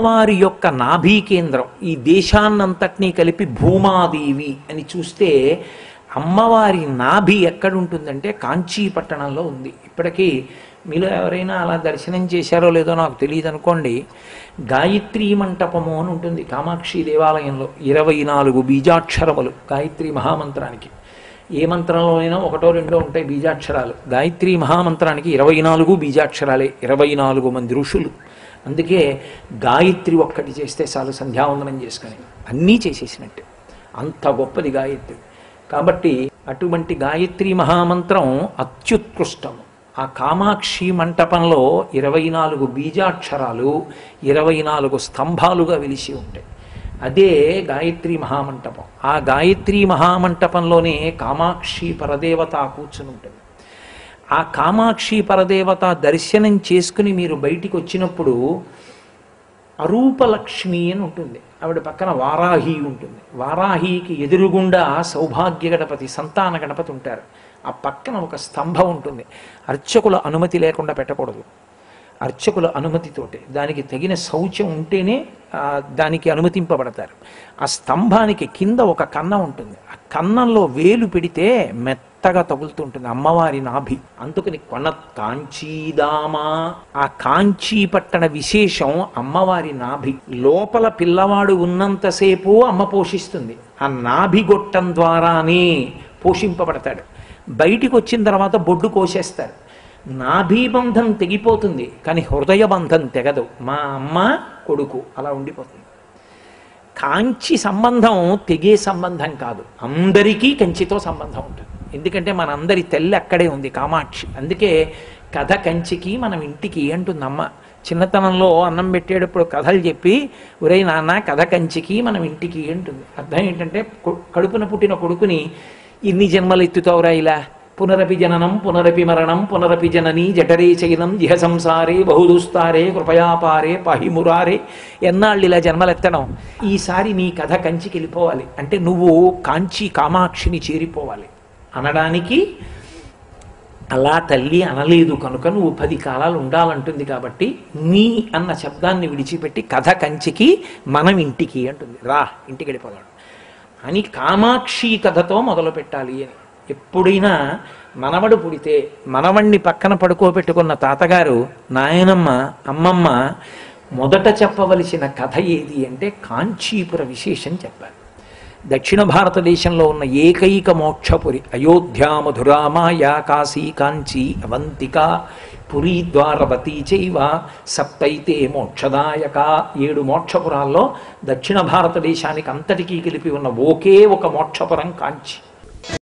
వారి యొక్క నాభీ కేంద్రం ఈ దేశాన్నంతటినీ కలిపి భూమాదేవి అని చూస్తే అమ్మవారి నాభి ఎక్కడుంటుందంటే కాంచీ పట్టణంలో ఉంది. ఇప్పటికీ మీలో ఎవరైనా అలా దర్శనం చేశారో లేదో నాకు తెలియదు అనుకోండి. గాయత్రీ మంటపము అని ఉంటుంది కామాక్షి దేవాలయంలో. 24 బీజాక్షరములు గాయత్రీ మహామంత్రానికి. ఏ మంత్రంలోనైనా ఒకటో రెండో ఉంటాయి బీజాక్షరాలు. గాయత్రీ మహామంత్రానికి 24 బీజాక్షరాలే, 24 మంది ఋషులు. అందుకే గాయత్రి ఒక్కటి చేస్తే చాలు సంధ్యావందనం చేసుకొని అన్నీ చేసేసినట్టే, అంత గొప్పది గాయత్రి. కాబట్టి అటువంటి గాయత్రి మహామంత్రం అత్యుత్కృష్టము. ఆ కామాక్షి మంటపంలో 24 బీజాక్షరాలు 24 స్తంభాలుగా వెలిసి ఉంటాయి. అదే గాయత్రి మహామంటపం. ఆ గాయత్రి మహామంటపంలోనే కామాక్షి పరదేవత కూర్చుని ఉంటుంది. ఆ కామాక్షి పరదేవత దర్శనం చేసుకుని మీరు బయటికి వచ్చినప్పుడు అరూపలక్ష్మి అని ఉంటుంది. ఆవిడ పక్కన వారాహి ఉంటుంది. వారాహికి ఎదురుగుండా సౌభాగ్య గణపతి, సంతాన గణపతి ఉంటారు. ఆ పక్కన ఒక స్తంభం ఉంటుంది. అర్చకుల అనుమతి లేకుండా పెట్టకూడదు. అర్చకుల అనుమతితోటే, దానికి తగిన శౌచం ఉంటేనే దానికి అనుమతింపబడతారు. ఆ స్తంభానికి కింద ఒక కన్నం ఉంటుంది. ఆ కన్నంలో వేలు పెడితే మెత్తగా తగులుతుంటుంది అమ్మవారి నాభి. అందుకని కొన కాంచీదామా, ఆ కాంచీ పట్టణ విశేషం అమ్మవారి నాభి. లోపల పిల్లవాడు ఉన్నంతసేపు అమ్మ పోషిస్తుంది. ఆ నాభి గొట్టం ద్వారానే పోషింపబడతాడు. బయటికి వచ్చిన తర్వాత బొడ్డు కోసేస్తారు. నాభీబంధం తెగిపోతుంది, కానీ హృదయ బంధం తెగదు. మా అమ్మ కొడుకు అలా ఉండిపోతుంది. కాంచి సంబంధం తెగే సంబంధం కాదు, అందరికీ కంచితో సంబంధం ఉంటుంది. ఎందుకంటే మనందరి తెల్లి అక్కడే ఉంది కామాక్షి. అందుకే కథ కంచికి మనం ఇంటికి అంటుంది అమ్మ. చిన్నతనంలో అన్నం పెట్టేటప్పుడు కథలు చెప్పి ఒరే నాన్న కథ కంచికి మనం ఇంటికి అంటుంది. అర్థం ఏంటంటే కడుపున పుట్టిన కొడుకుని ఇన్ని జన్మలు ఎత్తుతావురా ఇలా, పునరపి జననం పునరపి మరణం పునరపి జననీ జఠరే చైనం జిహ సంసారే బహుదూస్తారే కృపయాపారే పాహిమురారే. ఎన్నాళ్ళు ఇలా జన్మలెత్తడం, ఈసారి నీ కథ కంచికి వెళ్ళిపోవాలి అంటే నువ్వు కాంచి కామాక్షిని చేరిపోవాలి అనడానికి అలా తల్లి అనలేదు కనుక నువ్వు 10 కాలాలు ఉండాలంటుంది. కాబట్టి నీ అన్న శబ్దాన్ని విడిచిపెట్టి కథ కంచికి మనం ఇంటికి అంటుంది. రా ఇంటికి వెళ్ళిపోదాం అని కామాక్షి కథతో మొదలు పెట్టాలి అని. ఎప్పుడైనా మనవడు పుడితే మనవణ్ణి పక్కన పడుకోబెట్టుకున్న తాతగారు, నాయనమ్మ, అమ్మమ్మ మొదట చెప్పవలసిన కథ ఏది అంటే కాంచీపుర విశేషం చెప్పాలి. దక్షిణ భారతదేశంలో ఉన్న ఏకైక మోక్షపురి అయోధ్య, మధురా, మాయా, కాశీ, కాంచీ, అవంతిక, పురీ, ద్వారవతీ చైవ సప్తైతే మోక్షదాయక. 7 మోక్షపురాల్లో దక్షిణ భారతదేశానికి అంతటికీ కలిపి ఉన్న ఒకే ఒక మోక్షపురం కాంచి.